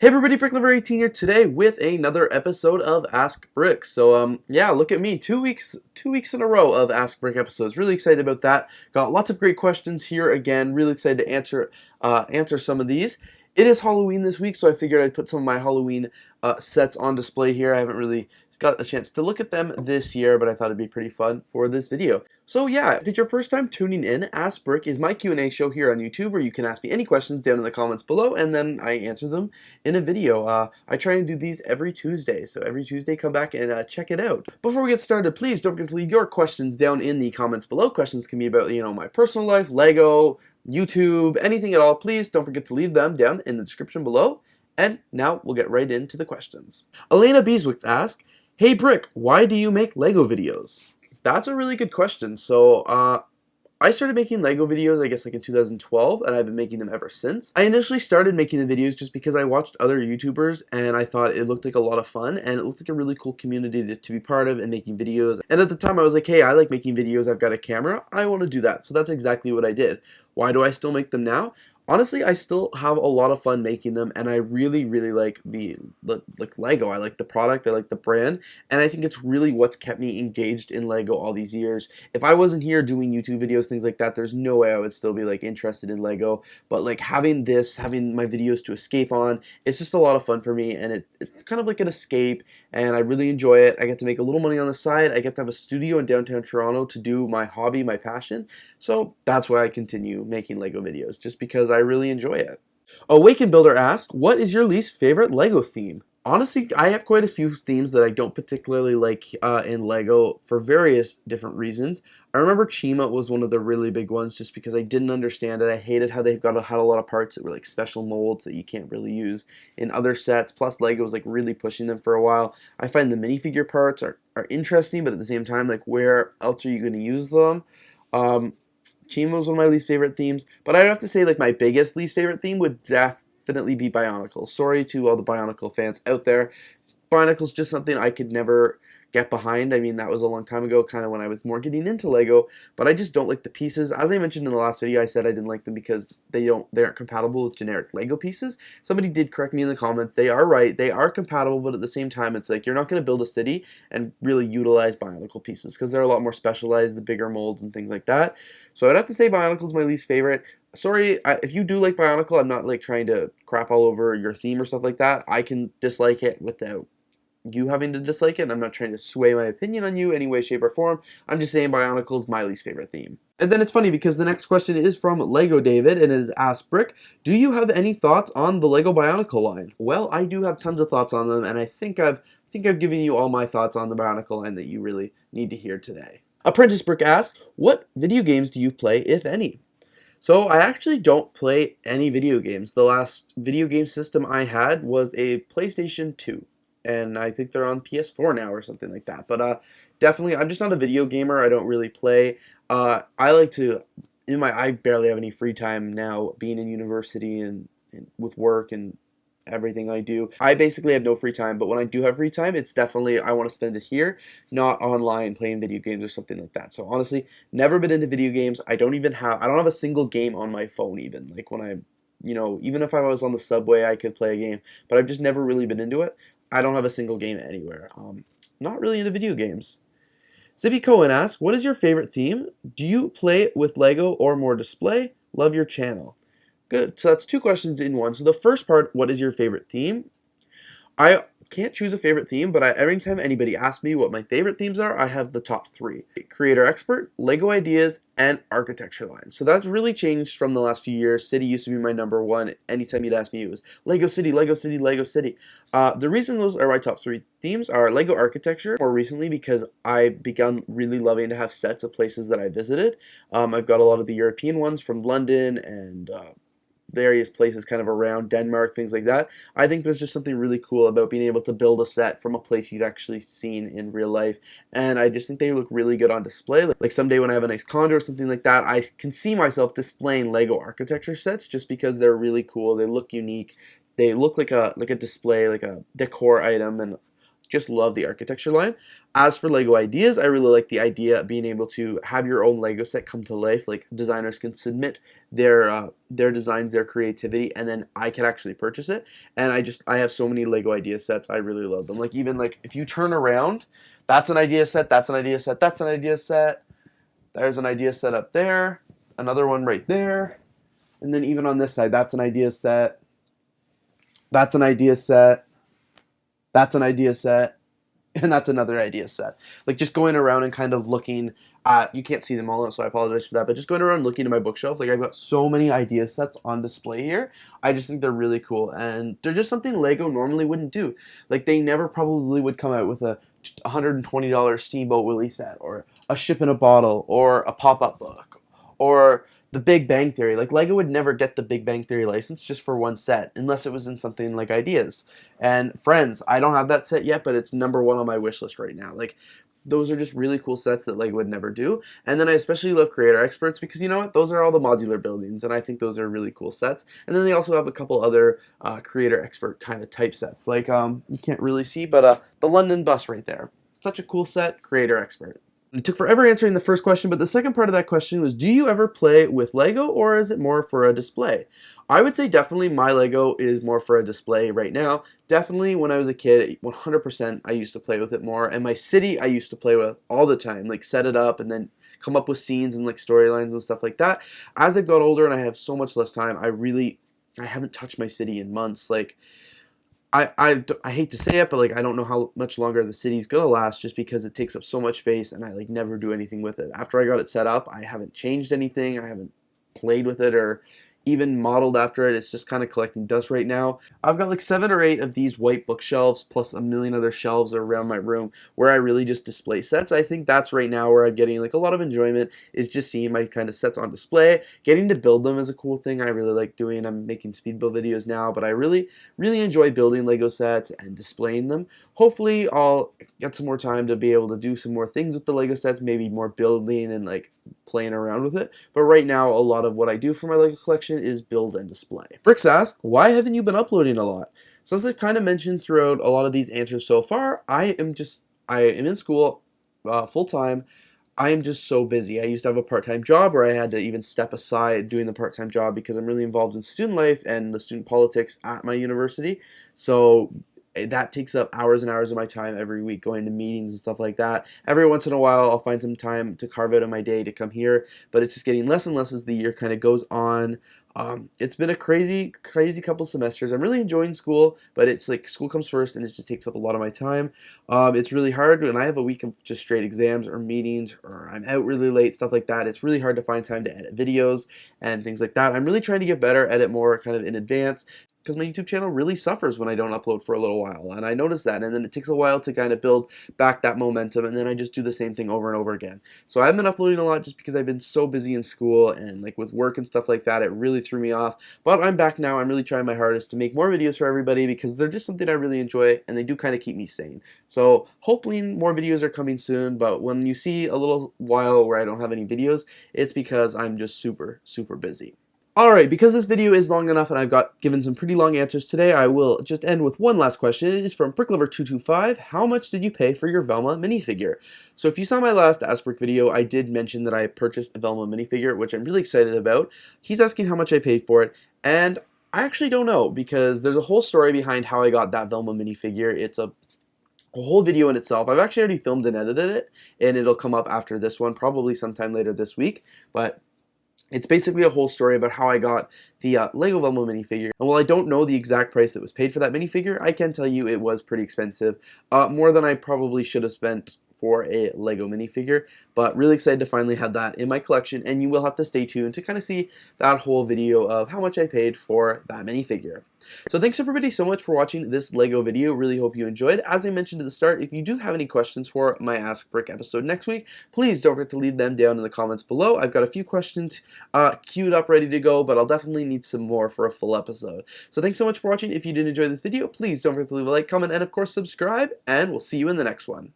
Hey everybody, BrickLoot18 here today with another episode of Ask Brick. So yeah, look at me, two weeks in a row of Ask Brick episodes. Really excited about that. Got lots of great questions here again. Really excited to answer some of these. It is Halloween this week, so I figured I'd put some of my Halloween sets on display here. I haven't really got a chance to look at them this year, but I thought it'd be pretty fun for this video. So yeah, if it's your first time tuning in, Ask Brick is my Q&A show here on YouTube where you can ask me any questions down in the comments below, and then I answer them in a video. I try and do these every Tuesday, so every Tuesday come back and check it out. Before we get started, please don't forget to leave your questions down in the comments below. Questions can be about, my personal life, LEGO, YouTube, anything at all. Please don't forget to leave them down in the description below. And now we'll get right into the questions. Elena Beeswicks asks, "Hey Brick, why do you make LEGO videos?" That's a really good question. So I started making LEGO videos, I guess, like in 2012, and I've been making them ever since. I initially started making the videos just because I watched other YouTubers, and I thought it looked like a lot of fun, and it looked like a really cool community to be part of and making videos. And at the time, I was like, hey, I like making videos, I've got a camera, I want to do that. So that's exactly what I did. Why do I still make them now? Honestly, I still have a lot of fun making them, and I really, really like LEGO. I like the product, I like the brand, and I think it's really what's kept me engaged in LEGO all these years. If I wasn't here doing YouTube videos, things like that, there's no way I would still be interested in LEGO. But having my videos to escape on, it's just a lot of fun for me, and it's kind of like an escape, and I really enjoy it. I get to make a little money on the side. I get to have a studio in downtown Toronto to do my hobby, my passion. So that's why I continue making LEGO videos, just because I really enjoy it. Awaken Builder asks, what is your least favorite LEGO theme? Honestly, I have quite a few themes that I don't particularly like in LEGO for various different reasons. I remember Chima was one of the really big ones just because I didn't understand it. I hated how they've had a lot of parts that were like special molds that you can't really use in other sets. Plus LEGO was really pushing them for a while. I find the minifigure parts are interesting, but at the same time, where else are you going to use them? Chima was one of my least favorite themes, but I'd have to say my biggest least favorite theme would definitely be Bionicle. Sorry to all the Bionicle fans out there. Bionicle's just something I could never get behind. I mean, that was a long time ago, kind of when I was more getting into LEGO, but I just don't like the pieces. As I mentioned in the last video, I said I didn't like them because they aren't compatible with generic LEGO pieces. Somebody did correct me in the comments. They are right. They are compatible, but at the same time, it's you're not going to build a city and really utilize Bionicle pieces because they're a lot more specialized, the bigger molds and things like that. So I'd have to say Bionicle's my least favorite. Sorry, if you do like Bionicle, I'm not trying to crap all over your theme or stuff like that. I can dislike it without you having to dislike it, and I'm not trying to sway my opinion on you any way, shape, or form. I'm just saying Bionicle's my least favorite theme. And then it's funny because the next question is from Lego David, and it is asked, Brick, do you have any thoughts on the Lego Bionicle line? Well, I do have tons of thoughts on them, and I think I've given you all my thoughts on the Bionicle line that you really need to hear today. Apprentice Brick asks, what video games do you play, if any? So I actually don't play any video games. The last video game system I had was a PlayStation 2. And I think they're on PS4 now or something like that. But definitely, I'm just not a video gamer. I don't really play. I like to, I barely have any free time now, being in university and with work and everything I do. I basically have no free time, but when I do have free time, it's definitely, I want to spend it here, not online playing video games or something like that. So honestly, never been into video games. I don't have a single game on my phone even. When I, even if I was on the subway, I could play a game, but I've just never really been into it. I don't have a single game anywhere. Not really into video games. Zippy Cohen asks, what is your favorite theme? Do you play it with LEGO or more display? Love your channel. Good. So that's two questions in one. So the first part, what is your favorite theme? I can't choose a favorite theme, but every time anybody asks me what my favorite themes are, I have the top three. Creator Expert, LEGO Ideas, and Architecture Line. So that's really changed from the last few years. City used to be my number one. Anytime you'd ask me, it was LEGO City, LEGO City, LEGO City. The reason those are my top three themes are LEGO Architecture, more recently because I begun really loving to have sets of places that I visited. I've got a lot of the European ones from London and various places kind of around Denmark, things like that. I think there's just something really cool about being able to build a set from a place you've actually seen in real life, and I just think they look really good on display. Like someday when I have a nice condo or something like that, I can see myself displaying LEGO architecture sets just because they're really cool, they look unique, they look like a display, like a decor item, and just love the architecture line. As for Lego ideas, I really like the idea of being able to have your own Lego set come to life. Like designers can submit their designs, their creativity, and then I can actually purchase it. And I have so many Lego idea sets. I really love them. Like even like if you turn around, that's an idea set, that's an idea set, that's an idea set. There's an idea set up there, another one right there, and then even on this side, that's an idea set. That's an idea set. That's an idea set. And that's another idea set. Like just going around and kind of looking at, you can't see them all, so I apologize for that, but just going around looking at my bookshelf, like I've got so many idea sets on display here. I just think they're really cool, and they're just something Lego normally wouldn't do. Like they never probably would come out with a $120 Steamboat Willie set, or a Ship in a Bottle, or a pop-up book, or the Big Bang Theory. Like Lego would never get the Big Bang Theory license just for one set unless it was in something like Ideas. And Friends, I don't have that set yet, but it's #1 on my wish list right now. Like those are just really cool sets that Lego would never do. And then I especially love Creator Experts because you know what? Those are all the modular buildings, and I think those are really cool sets. And then they also have a couple other Creator Expert kind of type sets. Like you can't really see, but the London bus right there. Such a cool set, Creator Expert. It took forever answering the first question, but the second part of that question was, do you ever play with Lego, or is it more for a display? I would say definitely my Lego is more for a display right now. Definitely when I was a kid, 100% I used to play with it more. And my city I used to play with all the time, like set it up and then come up with scenes and like storylines and stuff like that. As I got older and I have so much less time, I haven't touched my city in months. Like I hate to say it, but like I don't know how much longer the city's gonna last just because it takes up so much space and I like never do anything with it. After I got it set up, I haven't changed anything, I haven't played with it or even modeled after it. It's just kind of collecting dust right now. I've got like 7 or 8 of these white bookshelves plus a million other shelves around my room where I really just display sets. I think that's right now where I'm getting like a lot of enjoyment, is just seeing my kind of sets on display. Getting to build them is a cool thing I really like doing. I'm making speed build videos now, but I really enjoy building Lego sets and displaying them. Hopefully I'll get some more time to be able to do some more things with the Lego sets, maybe more building and like playing around with it. But right now, a lot of what I do for my Lego collection is build and display. Bricks asks, why haven't you been uploading a lot? So as I've kind of mentioned throughout a lot of these answers so far, I am in school full time. I am just so busy. I used to have a part-time job where I had to even step aside doing the part-time job because I'm really involved in student life and the student politics at my university. So that takes up hours and hours of my time every week, going to meetings and stuff like that. Every once in a while, I'll find some time to carve out of my day to come here, but it's just getting less and less as the year kind of goes on. It's been a crazy couple semesters. I'm really enjoying school, but it's like school comes first and it just takes up a lot of my time. It's really hard when I have a week of just straight exams or meetings or I'm out really late, stuff like that. It's really hard to find time to edit videos and things like that. I'm really trying to get better, edit more kind of in advance, because my YouTube channel really suffers when I don't upload for a little while, and I notice that, and then it takes a while to kind of build back that momentum, and then I just do the same thing over and over again. So I haven't been uploading a lot just because I've been so busy in school and like with work and stuff like that. It really threw me off, but I'm back now. I'm really trying my hardest to make more videos for everybody because they're just something I really enjoy, and they do kind of keep me sane. So hopefully more videos are coming soon, but when you see a little while where I don't have any videos, it's because I'm just super busy. Alright, because this video is long enough and I've given some pretty long answers today, I will just end with one last question. It is from BrickLover225. How much did you pay for your Velma minifigure? So if you saw my last Ask Brick video, I did mention that I purchased a Velma minifigure, which I'm really excited about. He's asking how much I paid for it, and I actually don't know, because there's a whole story behind how I got that Velma minifigure. It's a whole video in itself. I've actually already filmed and edited it, and it'll come up after this one, probably sometime later this week, but it's basically a whole story about how I got the LEGO Velma minifigure. And while I don't know the exact price that was paid for that minifigure, I can tell you it was pretty expensive. More than I probably should have spent for a LEGO minifigure, but really excited to finally have that in my collection, and you will have to stay tuned to kind of see that whole video of how much I paid for that minifigure. So thanks everybody so much for watching this LEGO video. Really hope you enjoyed. As I mentioned at the start, if you do have any questions for my Ask Brick episode next week, please don't forget to leave them down in the comments below. I've got a few questions queued up ready to go, but I'll definitely need some more for a full episode. So thanks so much for watching. If you did enjoy this video, please don't forget to leave a like, comment, and of course subscribe, and we'll see you in the next one.